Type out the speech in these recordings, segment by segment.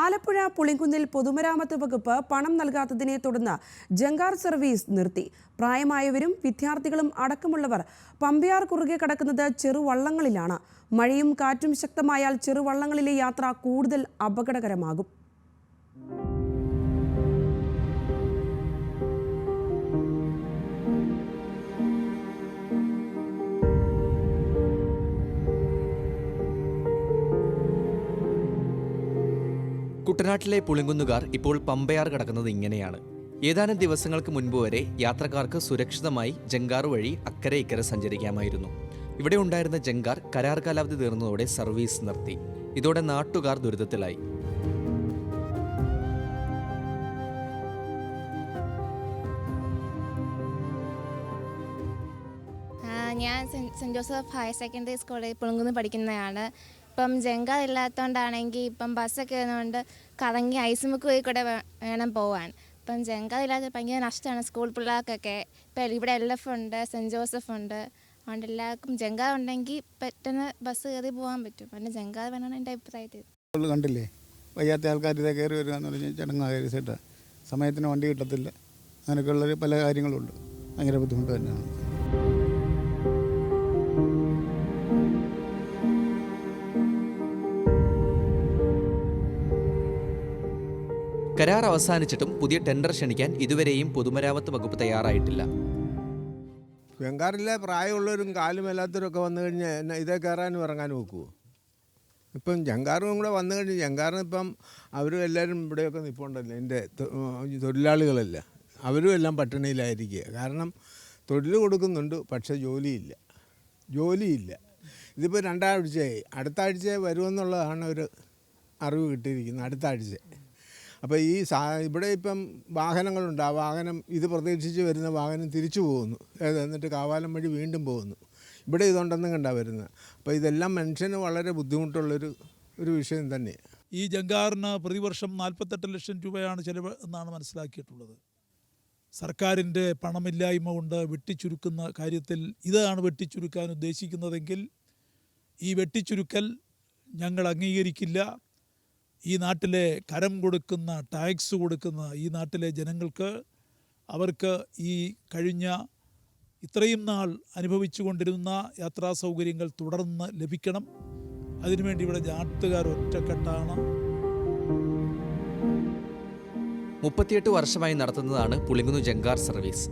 ആലപ്പുഴ പുളിങ്കുന്നിൽ പൊതുമരാമത്ത് വകുപ്പ് പണം നൽകാത്തതിനെ തുടർന്ന് ജങ്കാർ സർവീസ് നിർത്തി. പ്രായമായവരും വിദ്യാർത്ഥികളും അടക്കമുള്ളവർ പമ്പയാർ കുറുകെ കടക്കുന്നത് ചെറുവള്ളങ്ങളിലാണ്. മഴയും കാറ്റും ശക്തമായാൽ ചെറുവള്ളങ്ങളിലെ യാത്ര കൂടുതൽ അപകടകരമാകും. കുട്ടനാട്ടിലെ പുളിങ്കുന്നുകാർ ഇപ്പോൾ പമ്പയാർ കടക്കുന്നത് ഇങ്ങനെയാണ്. ഏതാനും ദിവസങ്ങൾക്ക് മുൻപ് വരെ യാത്രക്കാർക്ക് സുരക്ഷിതമായി ജങ്കാർ വഴി അക്കരെ ഇക്കരെ സഞ്ചരിക്കാമായിരുന്നു. ഇവിടെ ഉണ്ടായിരുന്ന ജങ്കാർ കരാർ കാലാവധി തീർന്നതോടെ സർവീസ് നിർത്തി. ഇതോടെ നാട്ടുകാർ ദുരിതത്തിലായി. ഞാൻ സെൻറ് ജോസഫ് ഹയർ സെക്കൻഡറി സ്കൂളിൽ പുളിങ്കുന്ന് പഠിക്കുന്നതാണ്. ഇപ്പം ജങ്കാർ ഇല്ലാത്തതുകൊണ്ടാണെങ്കിൽ ഇപ്പം ബസ്സൊക്കെ വരുന്നതുകൊണ്ട് കറങ്ങി ഐസുമുക്ക് പോയി കൂടെ വേണം പോകാൻ. ഇപ്പം ജങ്കാർ ഇല്ലാത്ത ഭയങ്കര നഷ്ടമാണ് സ്കൂൾ പിള്ളേർക്കൊക്കെ. ഇപ്പം ഇവിടെ LF ഉണ്ട്, സെൻറ് ജോസഫ് ഉണ്ട്. അതുകൊണ്ട് എല്ലാവർക്കും ജങ്കാർ ഉണ്ടെങ്കിൽ പെട്ടെന്ന് ബസ് കയറി പോകാൻ പറ്റും. പിന്നെ ജങ്കാർ വേണമെന്ന് എൻ്റെ അഭിപ്രായത്തിൽ. കണ്ടില്ലേ, വയ്യാത്ത ആൾക്കാർ ഇതേ കയറി വരിക എന്ന് പറഞ്ഞാൽ ചടങ്ങായിട്ട് സമയത്തിന് വണ്ടി കിട്ടത്തില്ല. അങ്ങനെയൊക്കെയുള്ളൊരു പല കാര്യങ്ങളുണ്ട്. ഭയങ്കര ബുദ്ധിമുട്ട് തന്നെയാണ്. കരാർ അവസാനിച്ചിട്ടും പുതിയ ടെൻഡർ ക്ഷണിക്കാൻ ഇതുവരെയും പൊതുമരാമത്ത് വകുപ്പ് തയ്യാറായിട്ടില്ല. ജങ്കാറിലെ പ്രായമുള്ളവരും കാലുമല്ലാത്തവരൊക്കെ വന്നു കഴിഞ്ഞാൽ ഇതേ കയറാനും ഇറങ്ങാനും വെക്കുമോ? ഇപ്പം ജങ്കാറും കൂടെ വന്നു കഴിഞ്ഞ് ജങ്കാറിന് ഇപ്പം അവരും എല്ലാവരും ഇവിടെയൊക്കെ നിൽപ്പുണ്ടല്ലോ, എൻ്റെ തൊഴിലാളികളല്ല, അവരും എല്ലാം പട്ടിണിയിലായിരിക്കുക. കാരണം തൊഴിൽ കൊടുക്കുന്നുണ്ട്, പക്ഷേ ജോലിയില്ല. ഇതിപ്പോൾ 2 ആഴ്ചയായി. അടുത്ത ആഴ്ച വരുമെന്നുള്ളതാണ് ഒരു അറിവ് കിട്ടിയിരിക്കുന്നത്, അടുത്ത ആഴ്ച. അപ്പോൾ ഇവിടെ ഇപ്പം വാഹനങ്ങളുണ്ട്. ആ വാഹനം ഇത് പ്രതീക്ഷിച്ച് വരുന്ന വാഹനം തിരിച്ചു പോകുന്നു, എന്നിട്ട് കാവാലം വഴി വീണ്ടും പോകുന്നു. ഇവിടെ ഇതുണ്ടെന്നും കണ്ടാണ് വരുന്നത്. അപ്പോൾ ഇതെല്ലാം മനുഷ്യന് വളരെ ബുദ്ധിമുട്ടുള്ളൊരു വിഷയം തന്നെയാണ്. ഈ ജങ്കാറിന് പ്രതിവർഷം 48 ലക്ഷം രൂപയാണ് ചിലവ് എന്നാണ് മനസ്സിലാക്കിയിട്ടുള്ളത്. സർക്കാരിൻ്റെ പണമില്ലായ്മ കൊണ്ട് വെട്ടിച്ചുരുക്കുന്ന കാര്യത്തിൽ ഇതാണ് വെട്ടിച്ചുരുക്കാൻ ഉദ്ദേശിക്കുന്നതെങ്കിൽ ഈ വെട്ടിച്ചുരുക്കൽ ഞങ്ങൾ അംഗീകരിക്കില്ല. ഈ നാട്ടിലെ കരം കൊടുക്കുന്ന, ടാക്സ് കൊടുക്കുന്ന ഈ നാട്ടിലെ ജനങ്ങൾക്ക്, അവർക്ക് ഈ കഴിഞ്ഞ ഇത്രയും നാൾ അനുഭവിച്ചു കൊണ്ടിരുന്ന യാത്രാ സൗകര്യങ്ങൾ തുടർന്ന് ലഭിക്കണം. അതിനുവേണ്ടി ഇവിടെ നാട്ടുകാർ ഒറ്റക്കെട്ടാണ്. 38 വർഷമായി നടത്തുന്നതാണ് പുളിങ്കുന്ന് ജങ്കാർ സർവീസ്.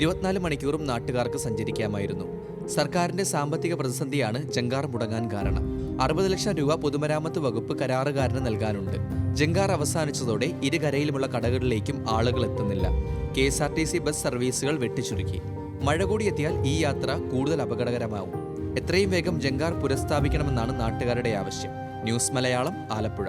24 മണിക്കൂറും നാട്ടുകാർക്ക് സഞ്ചരിക്കാമായിരുന്നു. സർക്കാരിന്റെ സാമ്പത്തിക പ്രതിസന്ധിയാണ് ജങ്കാർ മുടങ്ങാൻ കാരണം. 60 ലക്ഷം രൂപ പൊതുമരാമത്ത് വകുപ്പ് കരാറുകാരന് നൽകാനുണ്ട്. ജങ്കാർ അവസാനിച്ചതോടെ ഇരുകരയിലുമുള്ള കടകളിലേക്കും ആളുകൾ എത്തുന്നില്ല. KSRTC ബസ് സർവീസുകൾ വെട്ടിച്ചുരുക്കി. മഴ കൂടി എത്തിയാൽ ഈ യാത്ര കൂടുതൽ അപകടകരമാവും. എത്രയും വേഗം ജങ്കാർ പുനഃസ്ഥാപിക്കണമെന്നാണ് നാട്ടുകാരുടെ ആവശ്യം. ന്യൂസ് മലയാളം, ആലപ്പുഴ.